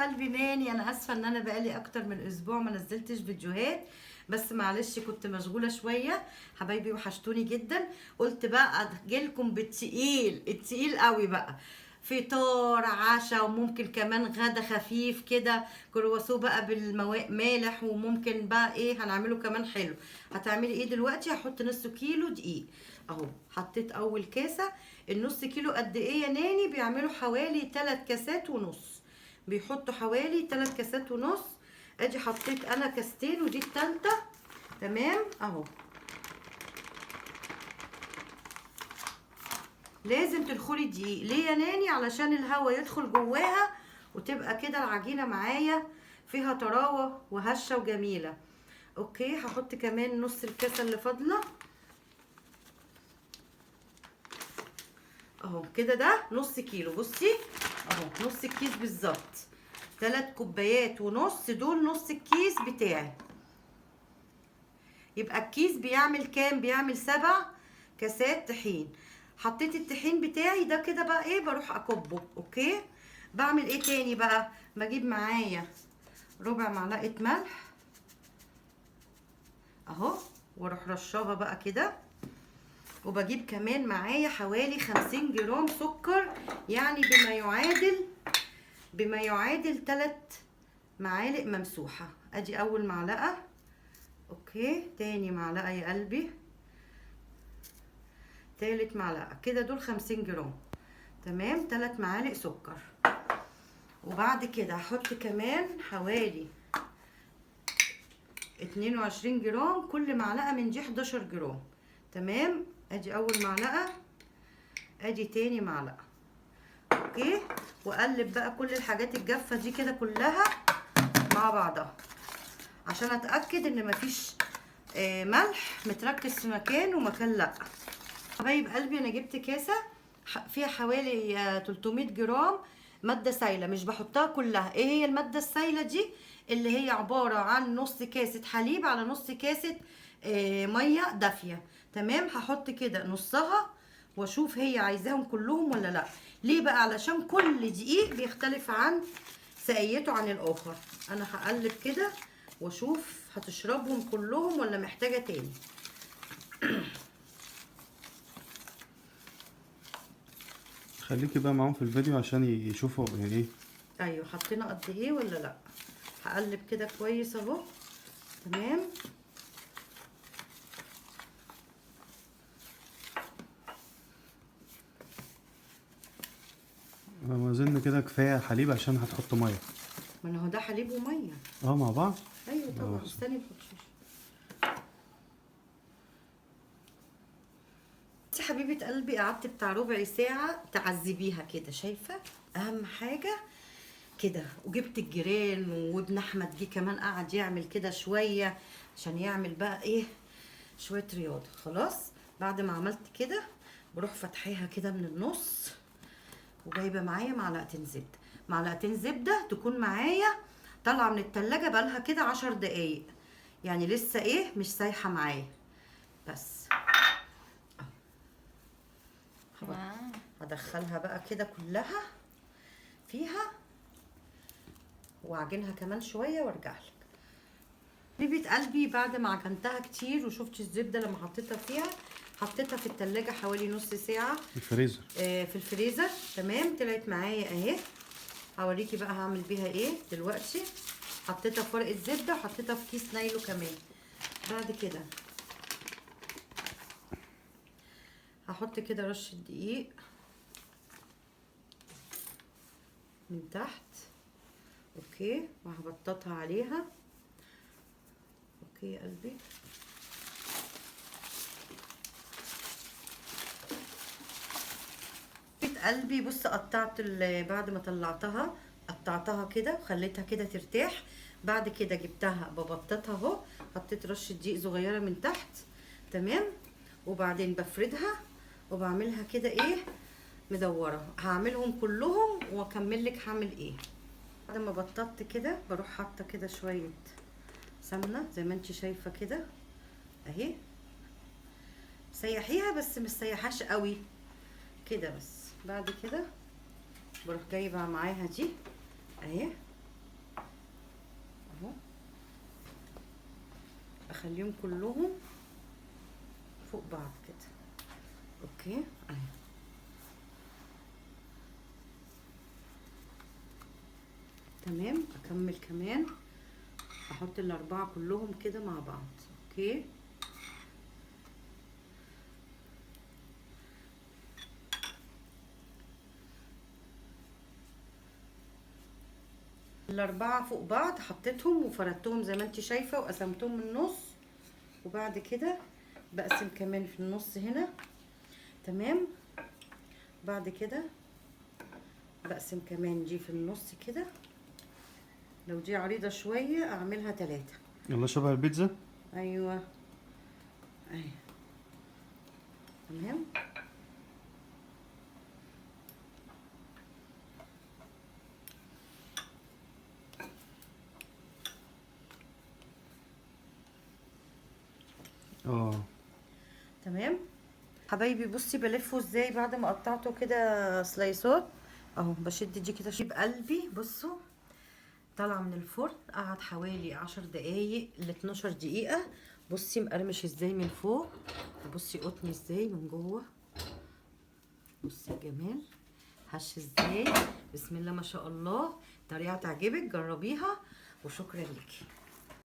قلبي ناني، انا اسفه ان انا بقالي اكتر من اسبوع ما نزلتش فيديوهات، بس معلش كنت مشغوله شويه. حبايبي وحشتوني جدا. قلت بقى اجيلكم بالتقيل التقيل قوي بقى، فطار عشاء وممكن كمان غدا خفيف كده، كرواسو بقى بالمالح، وممكن بقى ايه هنعمله كمان حلو. هتعملي ايه دلوقتي؟ هحط نص كيلو دقيق اهو. حطيت اول كاسه. النص كيلو قد ايه يا ناني؟ بيعملوا حوالي 3 كاسات ونص، بيحطوا حوالي 3 كاسات ونص. ادي حطيت انا كاستين ودي التالتة. تمام اهو. لازم تدخلي دقيق ليه يا ناني؟ علشان الهواء يدخل جواها وتبقى كده العجينة معايا فيها طراوة وهشة وجميلة. اوكي، هحط كمان نص الكاسة اللي فاضلة اهو كده. ده نص كيلو، بصي اهو نص الكيس بالظبط. 3 كوبايات ونص، دول نص الكيس بتاعي. يبقى الكيس بيعمل كام؟ بيعمل 7 كاسات طحين. حطيت الطحين بتاعي ده كده بقى ايه، بروح اكبه. اوكي، بعمل ايه تاني بقى؟ بجيب معايا ربع معلقة ملح اهو، واروح رشاها بقى كده. وبجيب كمان معايا حوالي 50 جرام سكر، يعني بما يعادل 3 معالق ممسوحة. ادي اول معلقة. اوكي، تاني معلقة يا قلبي، تالت معلقة كده، دول 50 جرام. تمام، 3 معالق سكر. وبعد كده هحط كمان حوالي 22 جرام، كل معلقة من دي 11 جرام. تمام، ادي اول معلقة، ادي تاني معلقة. اوكي، واقلب بقى كل الحاجات الجافة دي كده كلها مع بعضها، عشان اتأكد ان مفيش ملح متركز في مكان ومكان لا. حبايب قلبي، انا جبت كاسة فيها حوالي 300 جرام مادة سايلة، مش بحطها كلها. ايه هي المادة السايلة دي؟ اللي هي عبارة عن نص كاسة حليب على نص كاسة مية دافية. تمام، هحط كده نصها واشوف هي عايزاهم كلهم ولا لا. ليه بقى؟ علشان كل دقيق بيختلف عن سقيته عن الاخر. انا هقلب كده واشوف هتشربهم كلهم ولا محتاجة تاني. خليكي بقى معاهم في الفيديو عشان يشوفوا يعني ايه. ايوه، حطينا قد ايه ولا لا؟ هقلب كده كويس اهو. تمام، ما اظن كده كفايه حليب عشان هتحط ميه. ما انا هو ده حليب وميه. مع بعض. ايوه طبعا، أحسن. استني نحط. انت حبيبه قلبي قعدت بتاع ربع ساعه تعذبيها كده، شايفه؟ اهم حاجه كده. وجبت الجيران، وابن احمد جه كمان قعد يعمل كده شويه عشان يعمل بقى ايه، شويه رياضه. خلاص، بعد ما عملت كده بروح فتحيها كده من النص، وجايبه معايا معلقتين زبده. معلقتين زبده تكون معايا طالعه من التلاجة بقالها كده 10 دقايق، يعني لسه ايه مش سايحه معايا. بس هدخلها بقى كده كلها فيها، واعجنها كمان شويه وارجع لك. حبيبه قلبي، بعد ما عجنتها كتير وشفت الزبده لما حطيتها فيها، حطيتها في التلاجة حوالي نص ساعه الفريزر. في الفريزر. تمام، طلعت معايا اهي. هوريكي بقى هعمل بيها ايه دلوقتي. حطيتها في ورقه زبده وحطيتها في كيس نايلو كمان. بعد كده هحط كده رشه دقيق من تحت. اوكي، وهبططها عليها. اوكي يا قلبي. قلبي بص، قطعت بعد ما طلعتها قطعتها كده وخليتها كده ترتاح. بعد كده جبتها ببططها اهو، حطيت رشه دقيق صغيره من تحت. تمام، وبعدين بفردها وبعملها كده ايه مدوره. هعملهم كلهم واكمل لك هعمل ايه. بعد ما بططت كده بروح حاطه كده شويه سمنه زي ما انت شايفه كده اهي. سيحيها بس مش سيحاش قوي كده بس. بعد كده بروح جايبه معاها دي اهي اخليهم كلهم فوق بعض كده. اوكي اهي. تمام، اكمل كمان، احط الاربعه كلهم كده مع بعض. اوكي الاربعه فوق بعض حطيتهم وفردتهم زي ما انت شايفه وقسمتهم من النص، وبعد كده بقسم كمان في النص هنا. تمام، بعد كده بقسم كمان دي في النص كده، لو دي عريضه شويه اعملها 3. يلا شبه البيتزا. ايوه اهي. تمام، تمام حبايبي. بصي بلفه ازاي بعد ما قطعته كده سلايسات اهو، بشد دي كده شيب قلبي. بصوا طالعه من الفرن، قعد حوالي 10 دقايق ل 12 دقيقه. بصي مقرمش ازاي من فوق، بصي قطني ازاي من جوه، بصي الجمال هش ازاي. بسم الله ما شاء الله، طريقه تعجبك جربيها، وشكرا ليكي.